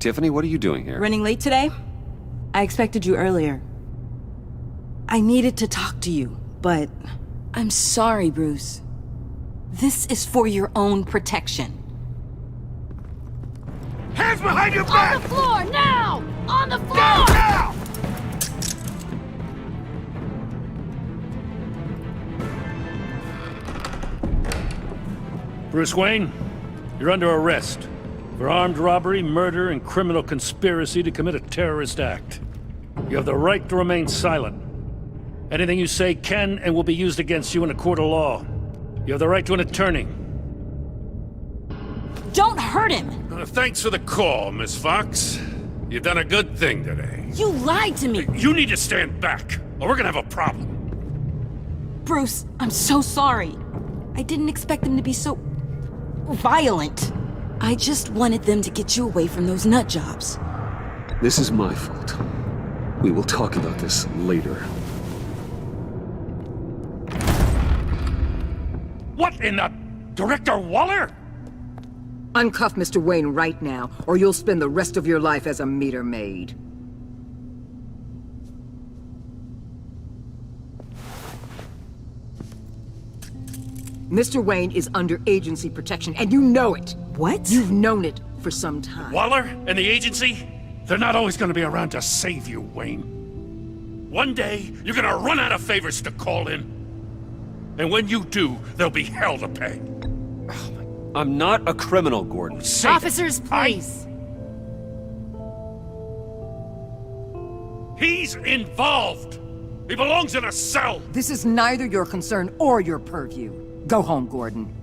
Tiffany, what are you doing here? Running late today? I expected you earlier. I needed to talk to you, but I'm sorry, Bruce. This is for your own protection. Hands behind your back! On the floor, now! On the floor! Down, now! Bruce Wayne, you're under arrest for armed robbery, murder, and criminal conspiracy to commit a terrorist act. You have the right to remain silent. Anything you say can and will be used against you in a court of law. You have the right to an attorney. Don't hurt him! Thanks for the call, Miss Fox. You've done a good thing today. You lied to me! You need to stand back, or we're gonna have a problem. Bruce, I'm so sorry. I didn't expect them to be so violent. I just wanted them to get you away from those nut jobs. This is my fault. We will talk about this later. What in the... Director Waller? Uncuff Mr. Wayne right now, or you'll spend the rest of your life as a meter maid. Mr. Wayne is under agency protection, and you know it! What? You've known it for some time. Waller and the agency? They're not always gonna be around to save you, Wayne. One day, you're gonna run out of favors to call in. And when you do, there'll be hell to pay. I'm not a criminal, Gordon. Save it. Officers, please. He's involved! He belongs in a cell! This is neither your concern or your purview. Go home, Gordon.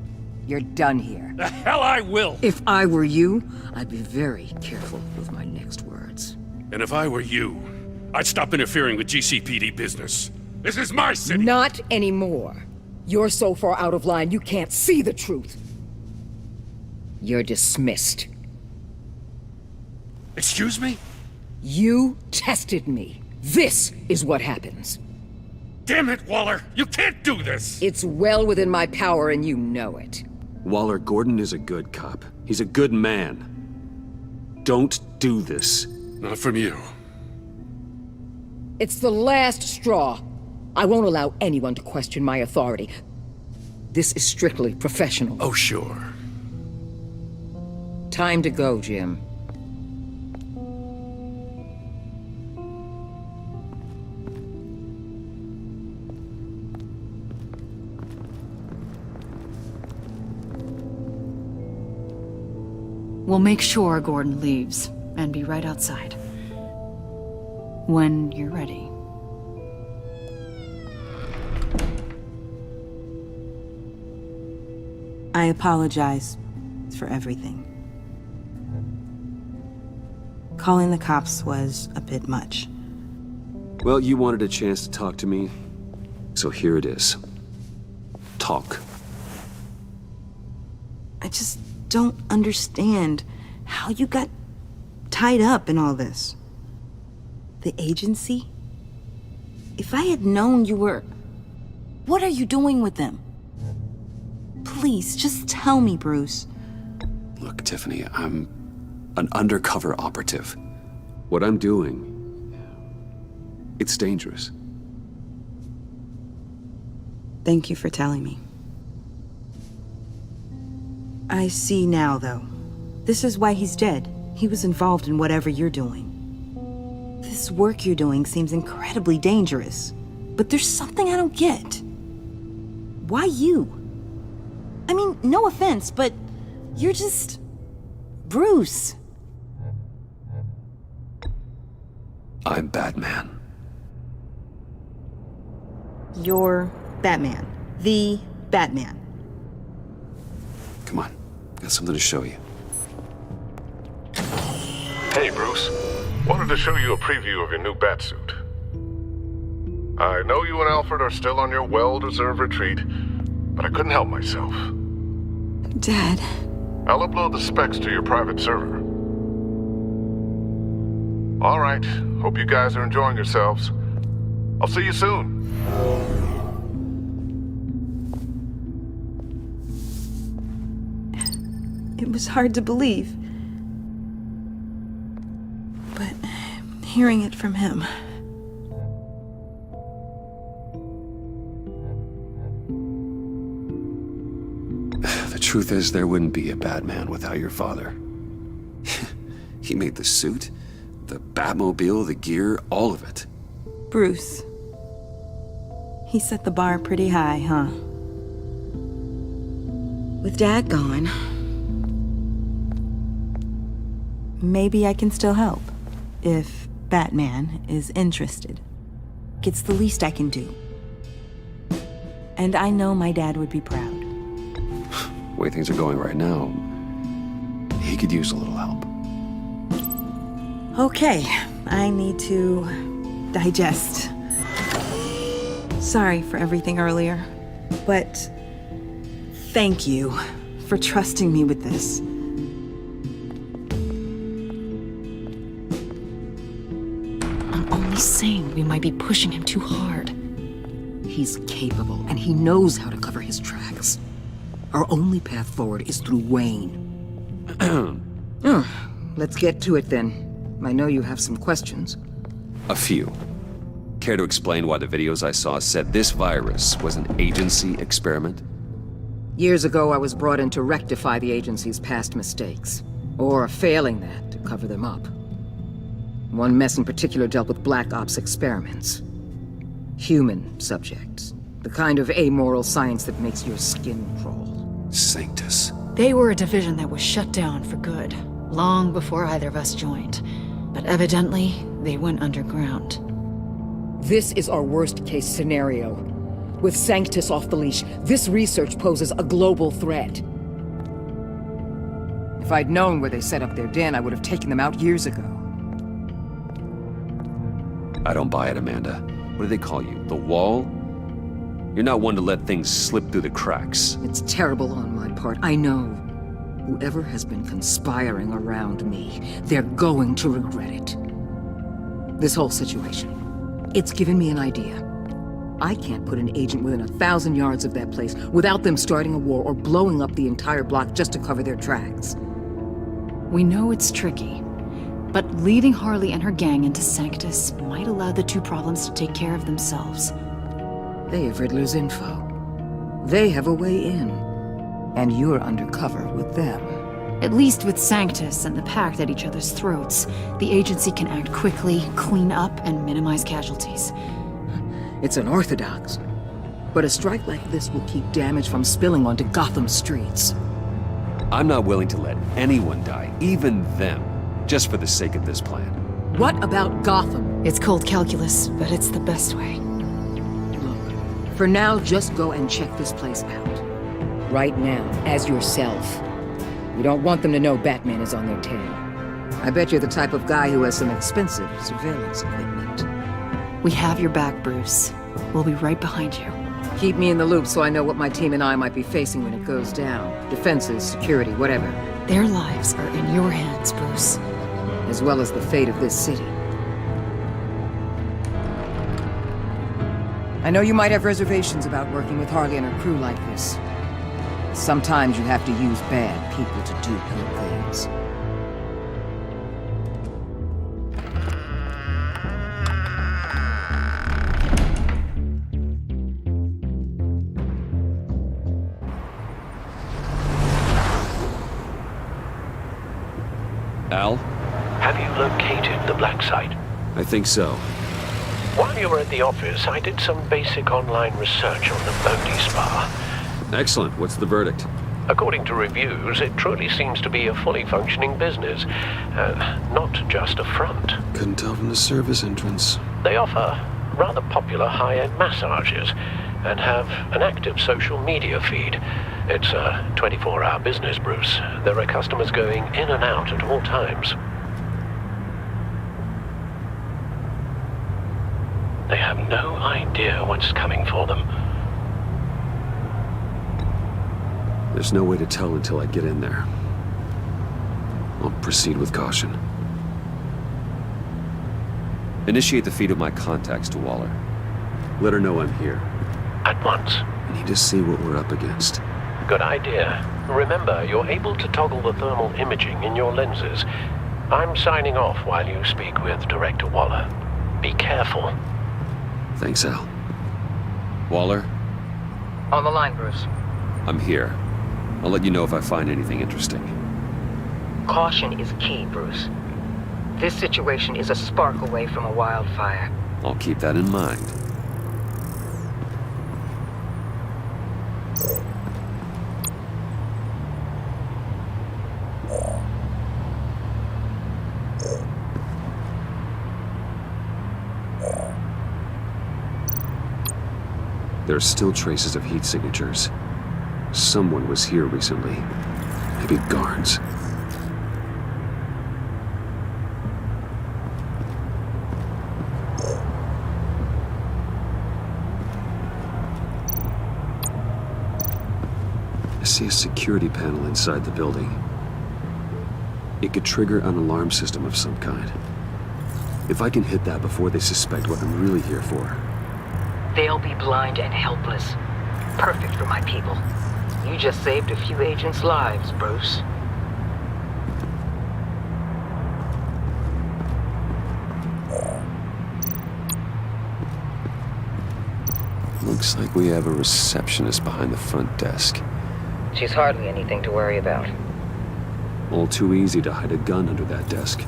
You're done here. The hell I will! If I were you, I'd be very careful with my next words. And if I were you, I'd stop interfering with GCPD business. This is my city! Not anymore. You're so far out of line, you can't see the truth. You're dismissed. Excuse me? You tested me. This is what happens. Damn it, Waller! You can't do this! It's well within my power and you know it. Waller, Gordon is a good cop. He's a good man. Don't do this. Not from you. It's the last straw. I won't allow anyone to question my authority. This is strictly professional. Oh, sure. Time to go, Jim. We'll make sure Gordon leaves, and be right outside. When you're ready. I apologize for everything. Calling the cops was a bit much. Well, you wanted a chance to talk to me, so here it is. Talk. I just don't understand how you got tied up in all this. The agency? If I had known you were... What are you doing with them? Please, just tell me, Bruce. Look, Tiffany, I'm an undercover operative. What I'm doing, it's dangerous. Thank you for telling me. I see now, though. This is why he's dead. He was involved in whatever you're doing. This work you're doing seems incredibly dangerous. But there's something I don't get. Why you? I mean, no offense, but you're just... Bruce. I'm Batman. You're Batman. The Batman. Come on, got something to show you. Hey, Bruce. Wanted to show you a preview of your new Batsuit. I know you and Alfred are still on your well-deserved retreat, but I couldn't help myself. Dad. I'll upload the specs to your private server. All right. Hope you guys are enjoying yourselves. I'll see you soon. It was hard to believe. hearing it from him. The truth is, there wouldn't be a Batman without your father. He made the suit, the Batmobile, the gear, all of it. Bruce. He set the bar pretty high, huh? With Dad gone, maybe I can still help. If Batman is interested. It's the least I can do. And I know my dad would be proud. The way things are going right now, he could use a little help. Okay, I need to digest. Sorry for everything earlier, but thank you for trusting me with this. I'm only saying we might be pushing him too hard. He's capable, and he knows how to cover his tracks. Our only path forward is through Wayne. Let's get to it then. I know you have some questions. A few. Care to explain why the videos I saw said this virus was an agency experiment? Years ago, I was brought in to rectify the agency's past mistakes. Or, failing that, to cover them up. One mess in particular dealt with Black Ops experiments. Human subjects. The kind of amoral science that makes your skin crawl. Sanctus. They were a division that was shut down for good, long before either of us joined. But evidently, they went underground. This is our worst-case scenario. With Sanctus off the leash, this research poses a global threat. If I'd known where they set up their den, I would have taken them out years ago. I don't buy it, Amanda. What do they call you? The Wall? You're not one to let things slip through the cracks. It's terrible on my part, I know. Whoever has been conspiring around me, they're going to regret it. This whole situation, it's given me an idea. I can't put an agent within 1,000 yards of that place without them starting a war or blowing up the entire block just to cover their tracks. We know it's tricky, but leading Harley and her gang into Sanctus might allow the two problems to take care of themselves. They have Riddler's info. They have a way in. And you're undercover with them. At least with Sanctus and the Pact at each other's throats, the agency can act quickly, clean up, and minimize casualties. It's unorthodox. But a strike like this will keep damage from spilling onto Gotham streets. I'm not willing to let anyone die, even them, just for the sake of this plan. What about Gotham? It's cold calculus, but it's the best way. Look, for now, just go and check this place out. Right now, as yourself. You don't want them to know Batman is on their tail. I bet you're the type of guy who has some expensive surveillance equipment. We have your back, Bruce. We'll be right behind you. Keep me in the loop so I know what my team and I might be facing when it goes down. Defenses, security, whatever. Their lives are in your hands, Bruce. As well as the fate of this city. I know you might have reservations about working with Harley and her crew like this. Sometimes you have to use bad people to do good things. Al? Have you located the black site? I think so. While you were at the office, I did some basic online research on the Bodhi Spa. Excellent. What's the verdict? According to reviews, it truly seems to be a fully functioning business, not just a front. Couldn't tell from the service entrance. They offer rather popular high-end massages and have an active social media feed. It's a 24-hour business, Bruce. There are customers going in and out at all times. They have no idea what's coming for them. There's no way to tell until I get in there. I'll proceed with caution. Initiate the feed of my contacts to Waller. Let her know I'm here. At once. I need to see what we're up against. Good idea. Remember, you're able to toggle the thermal imaging in your lenses. I'm signing off while you speak with Director Waller. Be careful. Thanks, Al. Waller, On the line, Bruce. I'm here. I'll let you know if I find anything interesting. Caution is key, Bruce. This situation is a spark away from a wildfire. I'll keep that in mind. There are still traces of heat signatures. Someone was here recently. Maybe guards. I see a security panel inside the building. It could trigger an alarm system of some kind. If I can hit that before they suspect what I'm really here for. They'll be blind and helpless. Perfect for my people. You just saved a few agents' lives, Bruce. Looks like we have a receptionist behind the front desk. She's hardly anything to worry about. All too easy to hide a gun under that desk.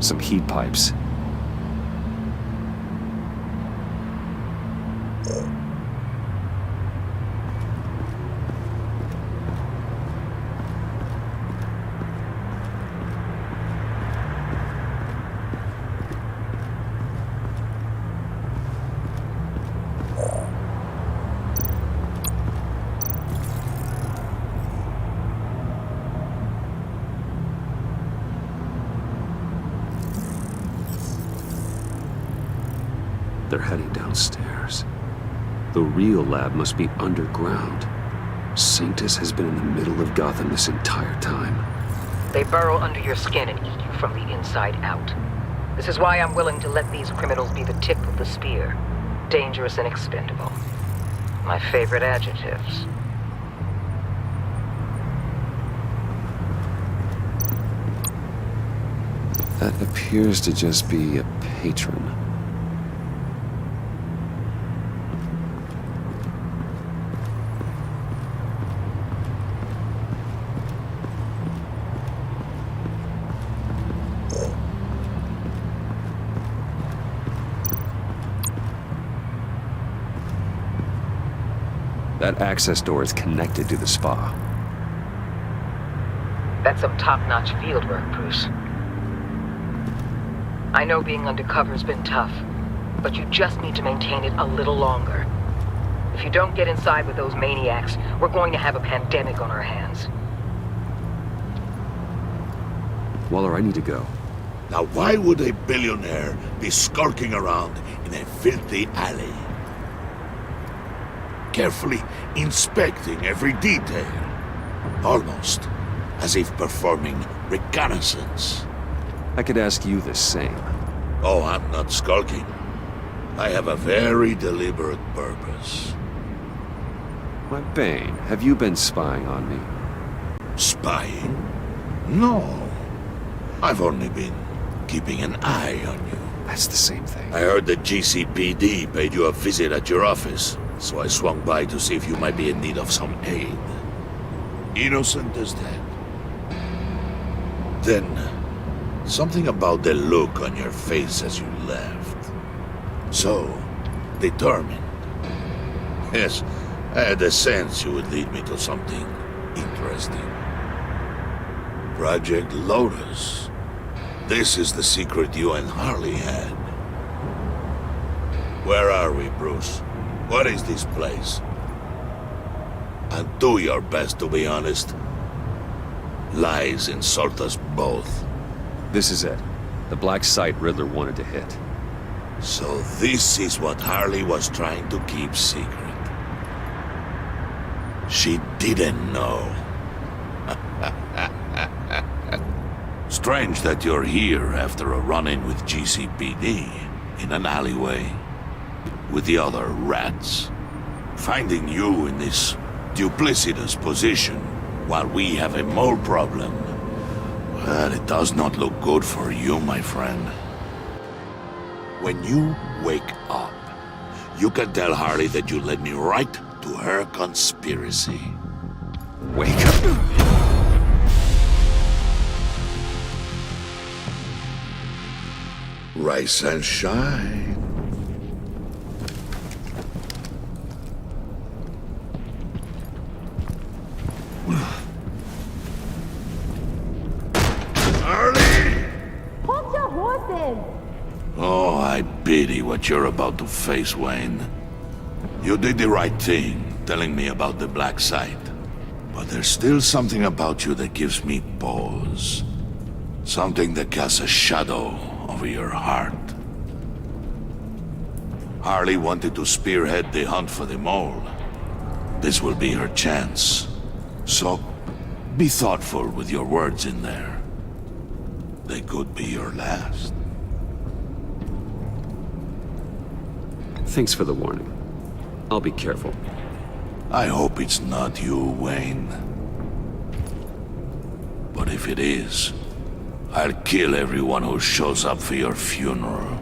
Some heat pipes. They're heading downstairs. The real lab must be underground. Sanctus has been in the middle of Gotham this entire time. They burrow under your skin and eat you from the inside out. This is why I'm willing to let these criminals be the tip of the spear. Dangerous and expendable. My favorite adjectives. That appears to just be a patron. That access door is connected to the spa. That's some top-notch fieldwork, Bruce. I know being undercover's been tough, but you just need to maintain it a little longer. If you don't get inside with those maniacs, we're going to have a pandemic on our hands. Waller, I need to go. Now why would a billionaire be skulking around in a filthy alley? Carefully inspecting every detail. Almost as if performing reconnaissance. I could ask you the same. Oh, I'm not skulking. I have a very deliberate purpose. My Bane, have you been spying on me? Spying? No. I've only been keeping an eye on you. That's the same thing. I heard the GCPD paid you a visit at your office, so I swung by to see if you might be in need of some aid. Innocent as that. Then, something about the look on your face as you left. So, determined. Yes, I had a sense you would lead me to something interesting. Project Lotus. This is the secret you and Harley had. Where are we, Bruce? What is this place? And do your best to be honest. Lies insult us both. This is it. The black site Riddler wanted to hit. So this is what Harley was trying to keep secret. She didn't know. Strange that you're here after a run-in with GCPD in an alleyway. with the other rats. Finding you in this duplicitous position while we have a mole problem, well, it does not look good for you, my friend. When you wake up, you can tell Harley that you led me right to her conspiracy. Wake up. Rise and shine. Harley! Hold your horses! Oh, I pity what you're about to face, Wayne. You did the right thing, telling me about the black site. But there's still something about you that gives me pause. Something that casts a shadow over your heart. Harley wanted to spearhead the hunt for the mole. This will be her chance. So, be thoughtful with your words in there. They could be your last. Thanks for the warning. I'll be careful. I hope it's not you, Wayne. But if it is, I'll kill everyone who shows up for your funeral.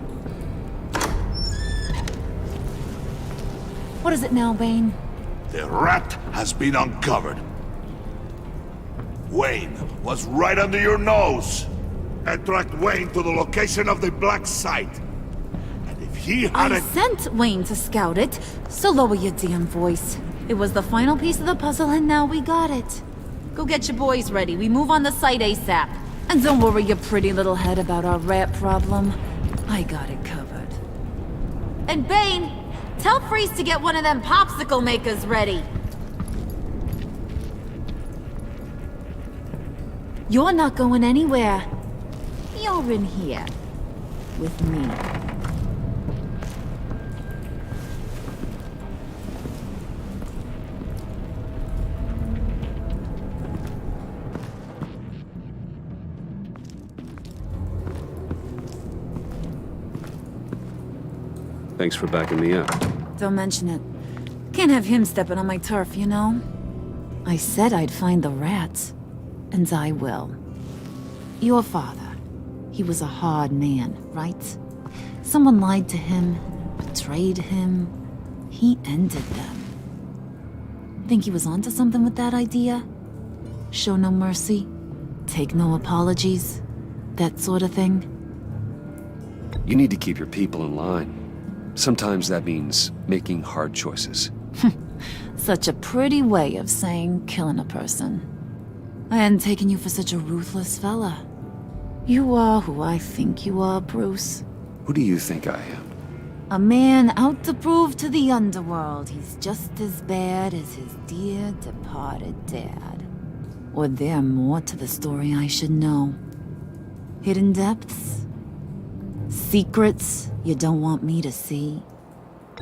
What is it now, Bane? The rat has been uncovered. Wayne was right under your nose. I tracked Wayne to the location of the black site. And if he I hadn't... sent Wayne to scout it, so lower your damn voice. It was the final piece of the puzzle and now we got it. Go get your boys ready, we move on the site ASAP. And don't worry your pretty little head about our rat problem. I got it covered. And Bane, tell Freeze to get one of them popsicle makers ready. You're not going anywhere. You're in here. With me. Thanks for backing me up. Don't mention it. Can't have him stepping on my turf, you know? I said I'd find the rats. And I will. Your father. He was a hard man, right? Someone lied to him, betrayed him. He ended them. Think he was onto something with that idea? Show no mercy? Take no apologies? That sort of thing? You need to keep your people in line. Sometimes that means making hard choices. Such a pretty way of saying killing a person. I hadn't taken you for such a ruthless fella. You are who I think you are, Bruce. Who do you think I am? A man out to prove to the underworld he's just as bad as his dear departed dad. Or there more to the story I should know. Hidden depths? Secrets you don't want me to see?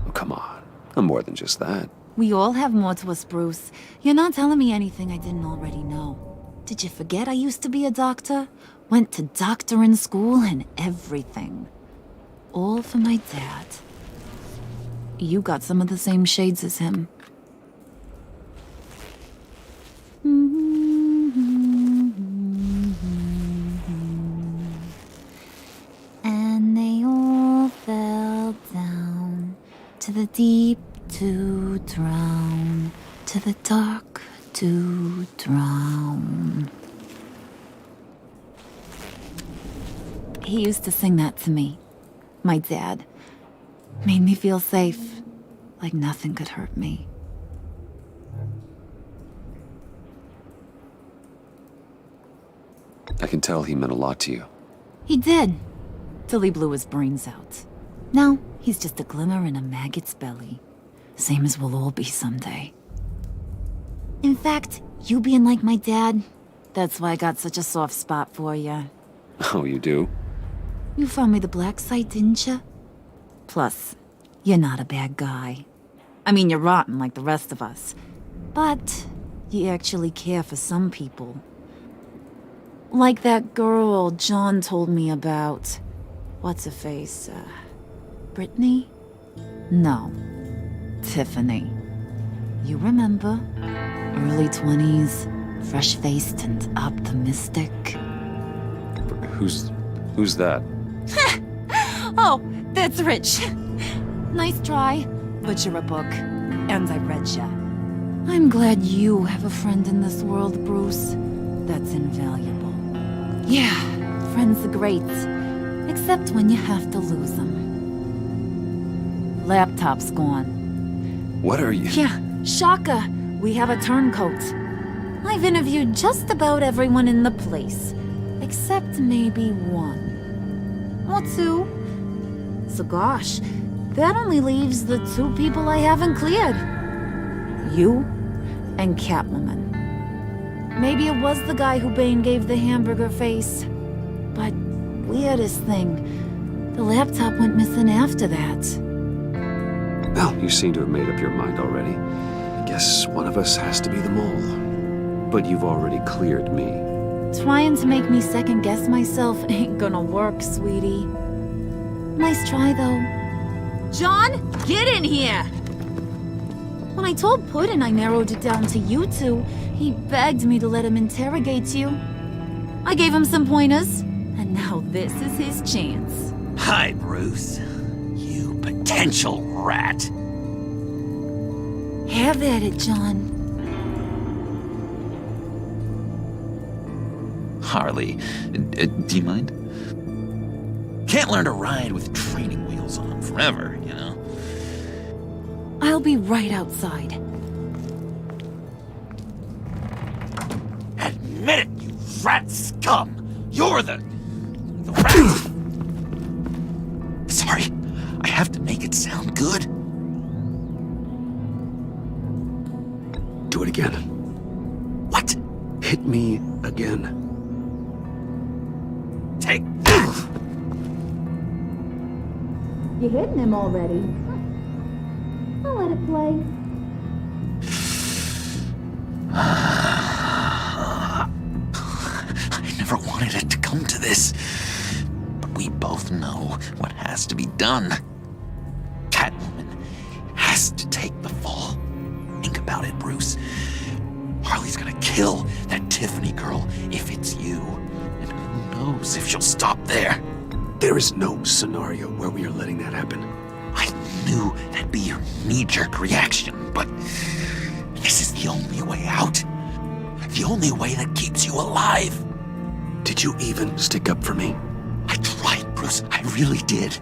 Oh, come on. I'm more than just that. We all have more to us, Bruce. You're not telling me anything I didn't already know. Did you forget I used to be a doctor? Went to doctoring school and everything. All for my dad. You got some of the same shades as him. And they all fell down to the deep to drown, to the dark to drown. He used to sing that to me. My dad. Made me feel safe, like nothing could hurt me. I can tell he meant a lot to you. He did, till he blew his brains out. Now, he's just a glimmer in a maggot's belly. Same as we'll all be someday. In fact, you being like my dad, that's why I got such a soft spot for you. Oh, you do? You found me the black site, didn't you? Plus, you're not a bad guy. I mean, you're rotten like the rest of us. But you actually care for some people. Like that girl John told me about. What's her face? Brittany? No. Tiffany. You remember? Early 20s, fresh-faced and optimistic. Who's that? Oh, that's Rich. Nice try, but you're a book, and I read ya. I'm glad you have a friend in this world, Bruce. That's invaluable. Yeah, friends are great, except when you have to lose them. Laptop's gone. What are you? Yeah, shocker. We have a turncoat. I've interviewed just about everyone in the place, except maybe one. Or two. So gosh, that only leaves the two people I haven't cleared. You and Catwoman. Maybe it was the guy who Bane gave the hamburger face. But weirdest thing, the laptop went missing after that. Well, you seem to have made up your mind already. I guess one of us has to be the mole. But you've already cleared me. Trying to make me second-guess myself ain't gonna work, sweetie. Nice try, though. John, get in here! When I told Puddin' I narrowed it down to you two, he begged me to let him interrogate you. I gave him some pointers, and now this is his chance. Hi, Bruce. You potential rat. Have at it, John. Harley, do you mind? Can't learn to ride with training wheels on forever, you know? I'll be right outside. Admit it, you rat scum! You're the rat! Sorry, I have to make it sound good. Do it again. What? Hit me again. Take that! You're hitting him already. I'll let it play. I never wanted it to come to this. But we both know what has to be done. Catwoman has to take the fall. Think about it, Bruce. Harley's gonna kill that Tiffany girl if it's you. And who knows if she'll stop there. There is no scenario where we are letting that happen. I knew that'd be your knee-jerk reaction, but this is the only way out. The only way that keeps you alive. Did you even stick up for me? I tried, Bruce. I really did.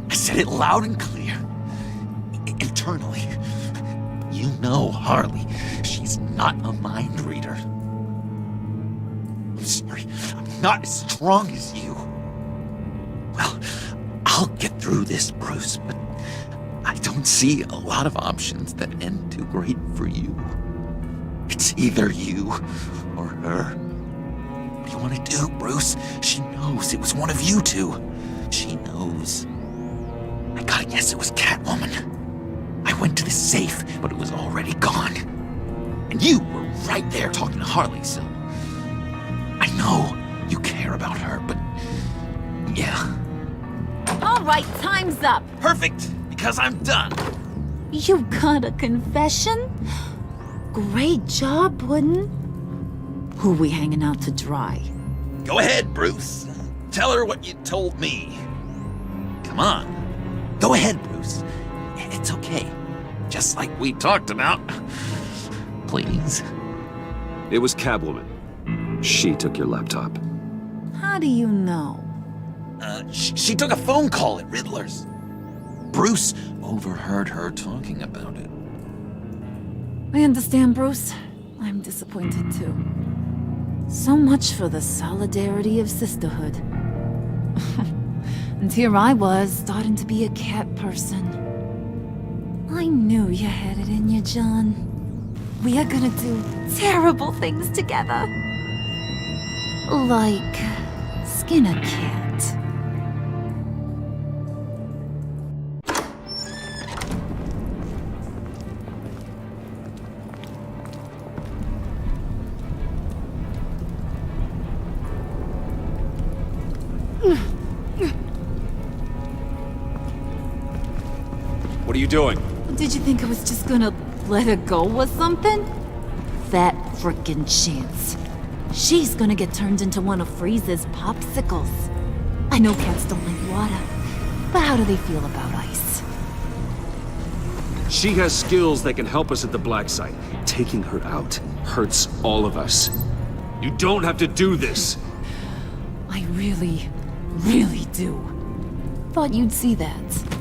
I said it loud and clear. Internally. You know Harley. She's not a mind reader. I'm sorry. I'm not as strong as you. Well, I'll get through this, Bruce, but I don't see a lot of options that end too great for you. It's either you or her. What do you want to do, Bruce? She knows it was one of you two. She knows. I gotta guess it was Catwoman. I went to the safe, but it was already gone. And you were right there talking to Harley, so... I know you care about her, but... yeah. All right, time's up. Perfect, because I'm done. You got a confession? Great job, Puddin'. Who we hanging out to dry? Go ahead, Bruce. Tell her what you told me. Come on. Go ahead, Bruce. It's okay. Just like we talked about. Please. It was Catwoman. She took your laptop. How do you know? She took a phone call at Riddler's. Bruce overheard her talking about it. I understand, Bruce. I'm disappointed too. So much for the solidarity of sisterhood. And here I was, starting to be a cat person. I knew you had it in you, John. We are gonna do terrible things together. Like skin a cat. What are are you doing? Did you think I was just gonna let her go with something? That frickin' chance. She's gonna get turned into one of Freeze's popsicles. I know cats don't like water, but how do they feel about ice? She has skills that can help us at the black site. Taking her out hurts all of us. You don't have to do this. I really, really do. Thought you'd see that.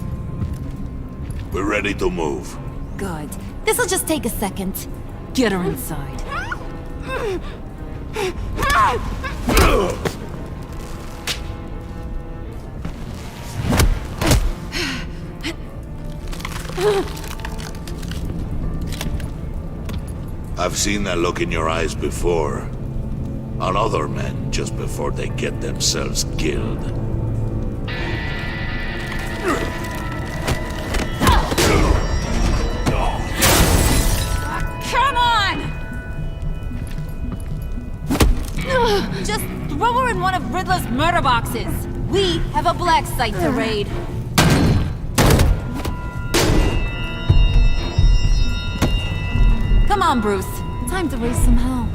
We're ready to move. Good. This'll just take a second. Get her inside. I've seen that look in your eyes before. On other men, just before they get themselves killed. Come on! Just throw her in one of Riddler's murder boxes. We have a black site to raid. Come on, Bruce. Time to raise some hell.